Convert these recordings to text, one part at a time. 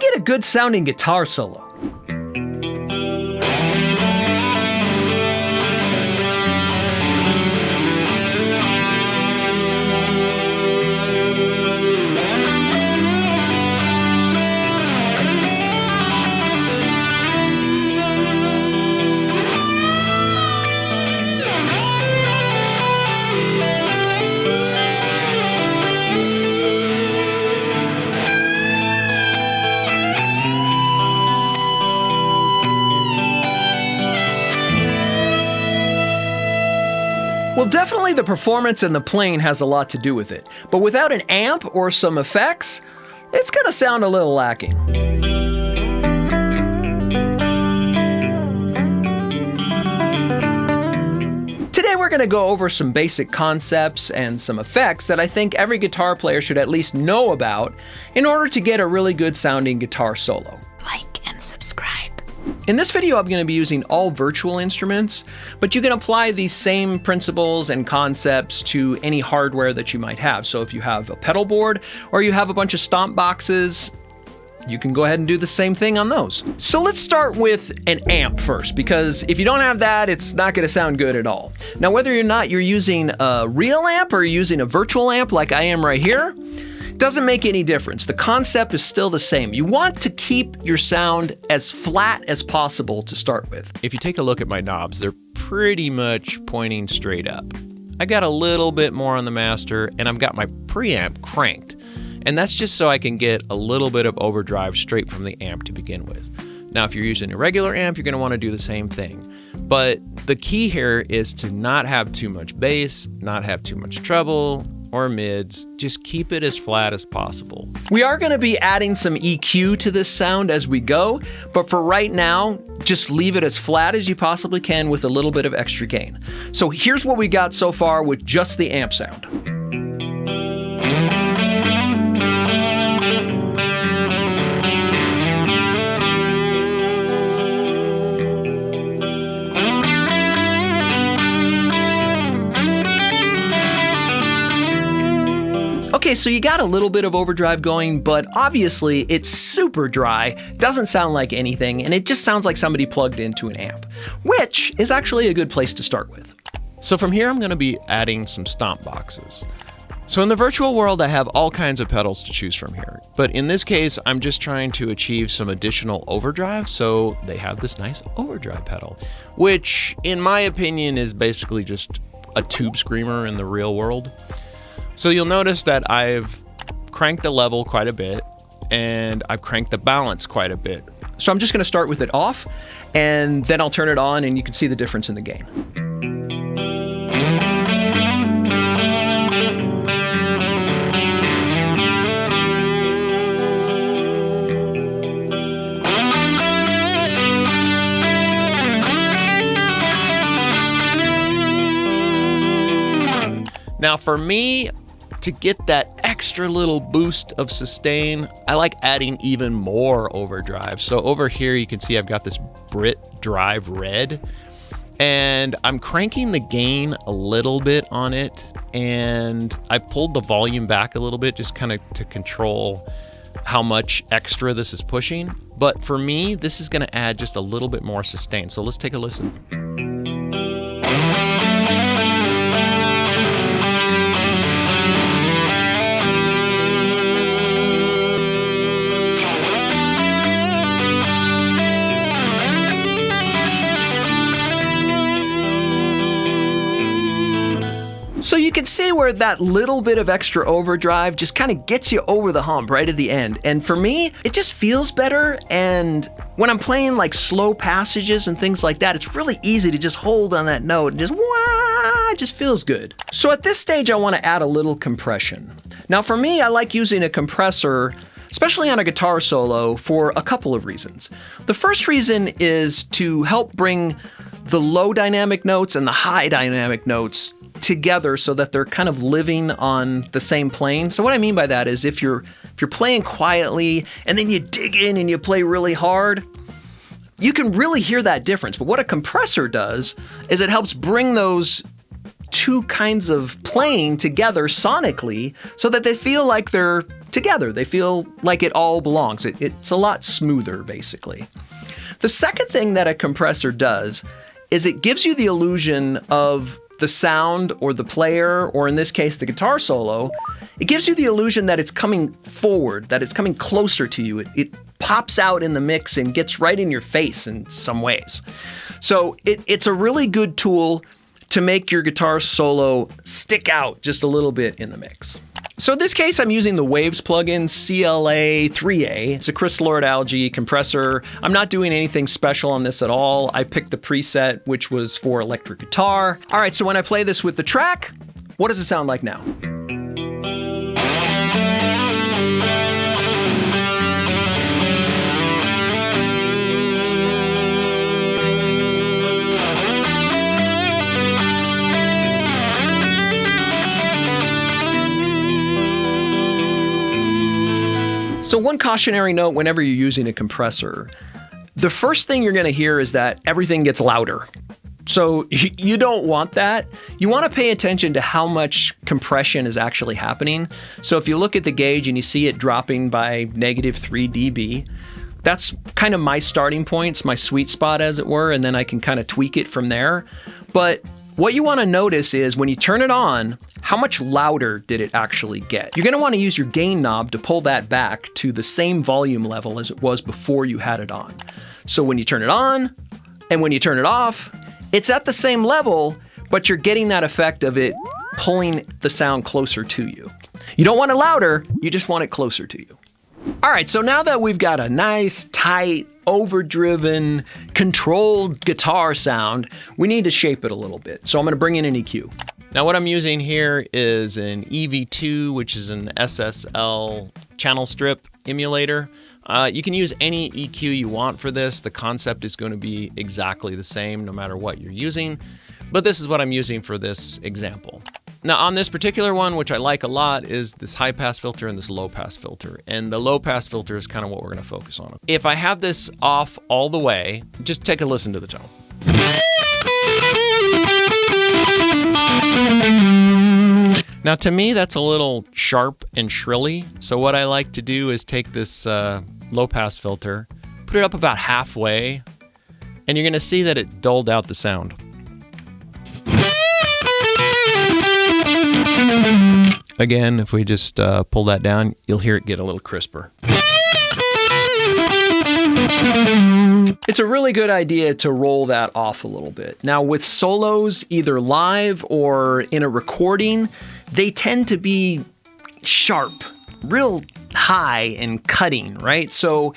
get a good sounding guitar solo. Well, definitely the performance and the playing has a lot to do with it, but without an amp or some effects, it's gonna sound a little lacking. Today we're gonna go over some basic concepts and some effects that I think every guitar player should at least know about in order to get a really good sounding guitar solo. Like and subscribe. In this video, I'm going to be using all virtual instruments, but you can apply these same principles and concepts to any hardware that you might have. So if you have a pedal board or you have a bunch of stomp boxes, you can go ahead and do the same thing on those. So let's start with an amp first, because if you don't have that, it's not going to sound good at all. Now, whether or not you're using a real amp or you're using a virtual amp like I am right here, doesn't make any difference. The concept is still the same. You want to keep your sound as flat as possible to start with. If you take a look at my knobs, they're pretty much pointing straight up. I got a little bit more on the master, and I've got my preamp cranked. And that's just so I can get a little bit of overdrive straight from the amp to begin with. Now, if you're using a regular amp, you're gonna wanna do the same thing. But the key here is to not have too much bass, not have too much treble, or mids, just keep it as flat as possible. We are gonna be adding some EQ to this sound as we go, but for right now, just leave it as flat as you possibly can with a little bit of extra gain. So here's what we got so far with just the amp sound. Okay, so you got a little bit of overdrive going, but obviously it's super dry, doesn't sound like anything, and it just sounds like somebody plugged into an amp, which is actually a good place to start with. So from here, I'm gonna be adding some stomp boxes. So in the virtual world, I have all kinds of pedals to choose from here. But in this case, I'm just trying to achieve some additional overdrive, so they have this nice overdrive pedal, which in my opinion is basically just a tube screamer in the real world. So you'll notice that I've cranked the level quite a bit, and I've cranked the balance quite a bit. So I'm just gonna start with it off, and then I'll turn it on and you can see the difference in the gain. Now for me, to get that extra little boost of sustain, I like adding even more overdrive. So over here, you can see I've got this Brit Drive Red, and I'm cranking the gain a little bit on it, and I pulled the volume back a little bit just kind of to control how much extra this is pushing. But for me, this is gonna add just a little bit more sustain. So let's take a listen. So you can see where that little bit of extra overdrive just kind of gets you over the hump right at the end. And for me, it just feels better. And when I'm playing like slow passages and things like that, it's really easy to just hold on that note and just wah, it just feels good. So at this stage, I want to add a little compression. Now for me, I like using a compressor, especially on a guitar solo, for a couple of reasons. The first reason is to help bring the low dynamic notes and the high dynamic notes together so that they're kind of living on the same plane. So what I mean by that is if you're playing quietly and then you dig in and you play really hard, you can really hear that difference. But what a compressor does is it helps bring those two kinds of playing together sonically so that they feel like they're together. They feel like it all belongs. It's a lot smoother, basically. The second thing that a compressor does is it gives you the illusion of the sound or the player, or in this case, the guitar solo. It gives you the illusion that it's coming forward, that it's coming closer to you. It pops out in the mix and gets right in your face in some ways. So it's a really good tool to make your guitar solo stick out just a little bit in the mix. So in this case, I'm using the Waves plugin CLA3A. It's a Chris Lord Algae compressor. I'm not doing anything special on this at all. I picked the preset, which was for electric guitar. All right, so when I play this with the track, what does it sound like now? So one cautionary note whenever you're using a compressor, the first thing you're going to hear is that everything gets louder. So you don't want that. You want to pay attention to how much compression is actually happening. So if you look at the gauge and you see it dropping by -3 dB, that's kind of my starting point. It's my sweet spot, as it were, and then I can kind of tweak it from there. But what you want to notice is when you turn it on, how much louder did it actually get? You're going to want to use your gain knob to pull that back to the same volume level as it was before you had it on. So when you turn it on and when you turn it off, it's at the same level, but you're getting that effect of it pulling the sound closer to you. You don't want it louder, you just want it closer to you. All right, so now that we've got a nice, tight, overdriven, controlled guitar sound, we need to shape it a little bit. So I'm going to bring in an EQ. Now what I'm using here is an EV2, which is an SSL channel strip emulator. You can use any EQ you want for this. The concept is going to be exactly the same no matter what you're using, but this is what I'm using for this example. Now on this particular one, which I like a lot, is this high pass filter and this low pass filter. And the low pass filter is kind of what we're going to focus on. If I have this off all the way, just take a listen to the tone. Now to me, that's a little sharp and shrilly. So what I like to do is take this low pass filter, put it up about halfway, and you're going to see that it dulled out the sound. Again, if we just pull that down, you'll hear it get a little crisper. It's a really good idea to roll that off a little bit. Now with solos, either live or in a recording, they tend to be sharp, real high and cutting, right? So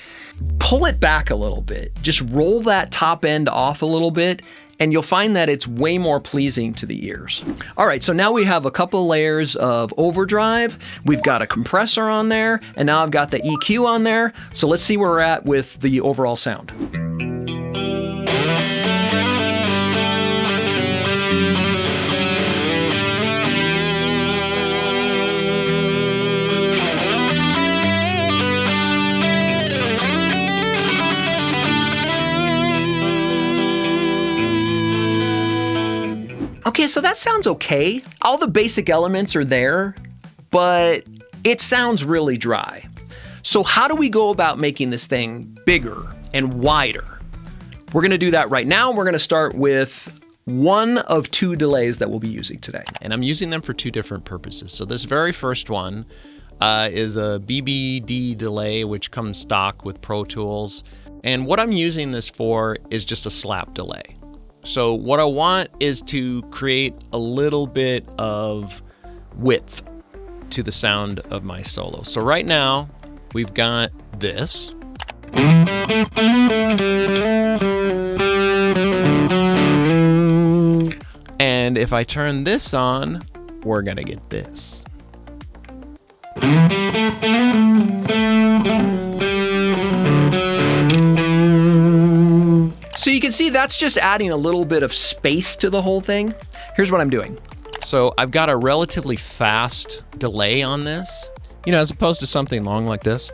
pull it back a little bit. Just roll that top end off a little bit, and you'll find that it's way more pleasing to the ears. All right, so now we have a couple layers of overdrive. We've got a compressor on there, and now I've got the EQ on there. So let's see where we're at with the overall sound. Okay, so that sounds okay. All the basic elements are there, but it sounds really dry. So how do we go about making this thing bigger and wider? We're gonna do that right now. We're gonna start with one of two delays that we'll be using today. And I'm using them for two different purposes. So this very first one is a BBD delay, which comes stock with Pro Tools. And what I'm using this for is just a slap delay. So what I want is to create a little bit of width to the sound of my solo. So right now, we've got this. And if I turn this on, we're gonna get this. So you can see that's just adding a little bit of space to the whole thing. Here's what I'm doing. So I've got a relatively fast delay on this, you know, as opposed to something long like this.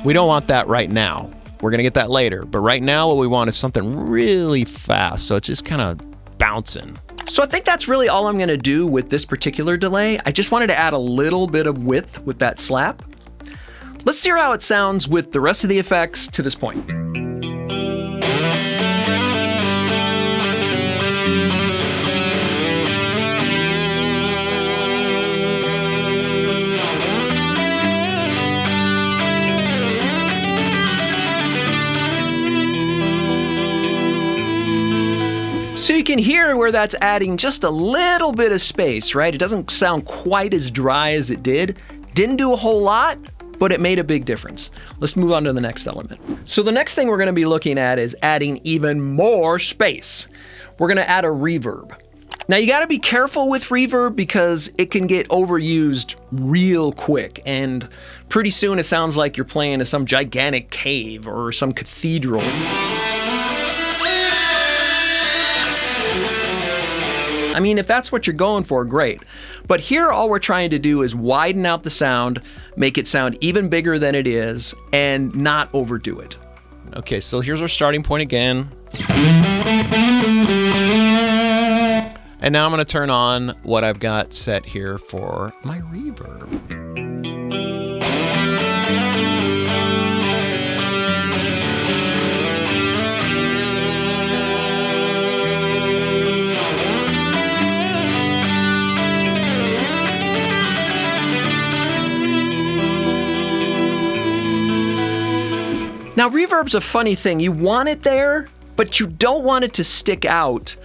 We don't want that right now. We're gonna get that later, but right now what we want is something really fast, so it's just kind of bouncing. So I think that's really all I'm gonna do with this particular delay. I just wanted to add a little bit of width with that slap. Let's hear how it sounds with the rest of the effects to this point. So you can hear where that's adding just a little bit of space, right? It doesn't sound quite as dry as it did. Didn't do a whole lot, but it made a big difference. Let's move on to the next element. So the next thing we're gonna be looking at is adding even more space. We're gonna add a reverb. Now you gotta be careful with reverb because it can get overused real quick, and pretty soon it sounds like you're playing in some gigantic cave or some cathedral. I mean, if that's what you're going for, great. But here, all we're trying to do is widen out the sound, make it sound even bigger than it is, and not overdo it. Okay, so here's our starting point again. And now I'm gonna turn on what I've got set here for my reverb. Now, reverb's a funny thing. You want it there, but you don't want it to stick out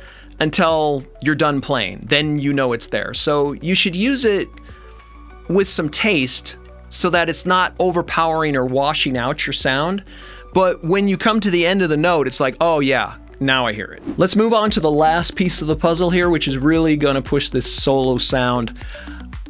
until you're done playing. Then you know it's there. So you should use it with some taste so that it's not overpowering or washing out your sound. But when you come to the end of the note, it's like, oh yeah, now I hear it. Let's move on to the last piece of the puzzle here, which is really gonna push this solo sound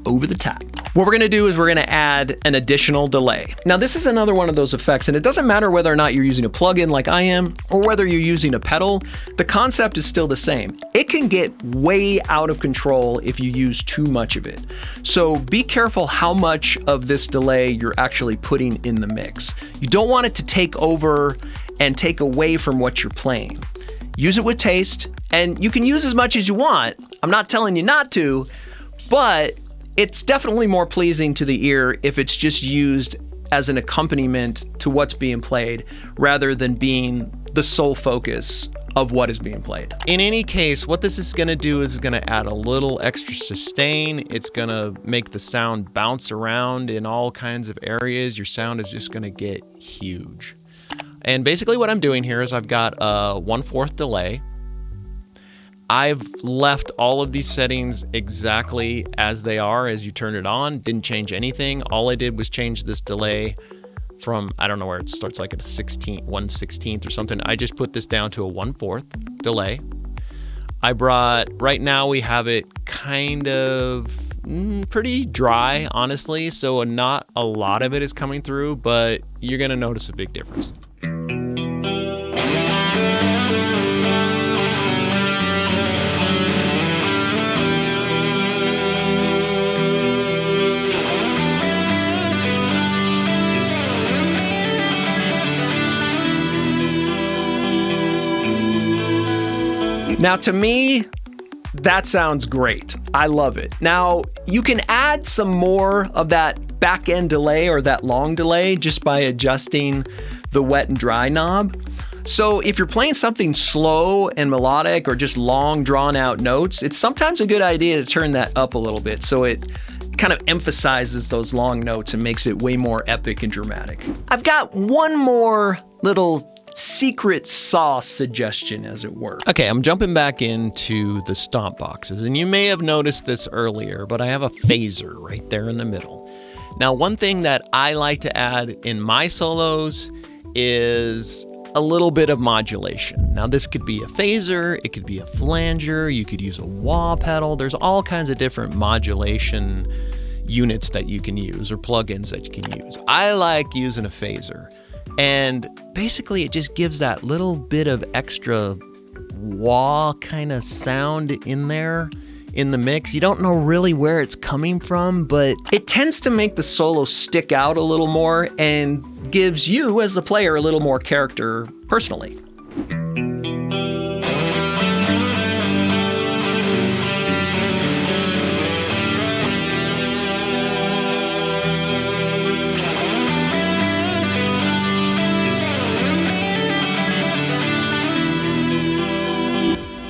over the top. What we're gonna do is we're gonna add an additional delay. Now this is another one of those effects, and it doesn't matter whether or not you're using a plugin like I am, or whether you're using a pedal, the concept is still the same. It can get way out of control if you use too much of it. So be careful how much of this delay you're actually putting in the mix. You don't want it to take over and take away from what you're playing. Use it with taste, and you can use as much as you want. I'm not telling you not to, but it's definitely more pleasing to the ear if it's just used as an accompaniment to what's being played rather than being the sole focus of what is being played. In any case, what this is gonna do is gonna add a little extra sustain. It's gonna make the sound bounce around in all kinds of areas. Your sound is just gonna get huge. And basically what I'm doing here is I've got a 1/4 delay. I've left all of these settings exactly as they are as you turn it on. Didn't change anything. All I did was change this delay from, I don't know where it starts, like at 1/16 or something. I just put this down to a 1/4 delay. Right now we have it kind of pretty dry, honestly. So not a lot of it is coming through, but you're gonna notice a big difference. Now, to me, that sounds great. I love it. Now, you can add some more of that back end delay or that long delay just by adjusting the wet and dry knob. So if you're playing something slow and melodic or just long drawn out notes, it's sometimes a good idea to turn that up a little bit so it kind of emphasizes those long notes and makes it way more epic and dramatic. I've got one more little secret sauce suggestion, as it were. Okay, I'm jumping back into the stomp boxes, and you may have noticed this earlier, but I have a phaser right there in the middle. Now, one thing that I like to add in my solos is a little bit of modulation. Now, this could be a phaser, it could be a flanger, you could use a wah pedal. There's all kinds of different modulation units that you can use or plugins that you can use. I like using a phaser. And basically it just gives that little bit of extra wah kind of sound in there in the mix. You don't know really where it's coming from, but it tends to make the solo stick out a little more and gives you as the player a little more character personally.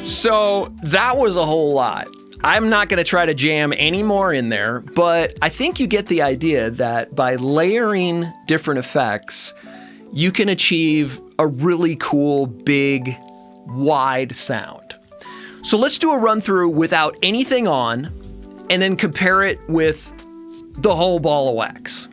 So that was a whole lot. I'm not going to try to jam any more in there, but I think you get the idea that by layering different effects, you can achieve a really cool, big, wide sound. So let's do a run through without anything on, and then compare it with the whole ball of wax.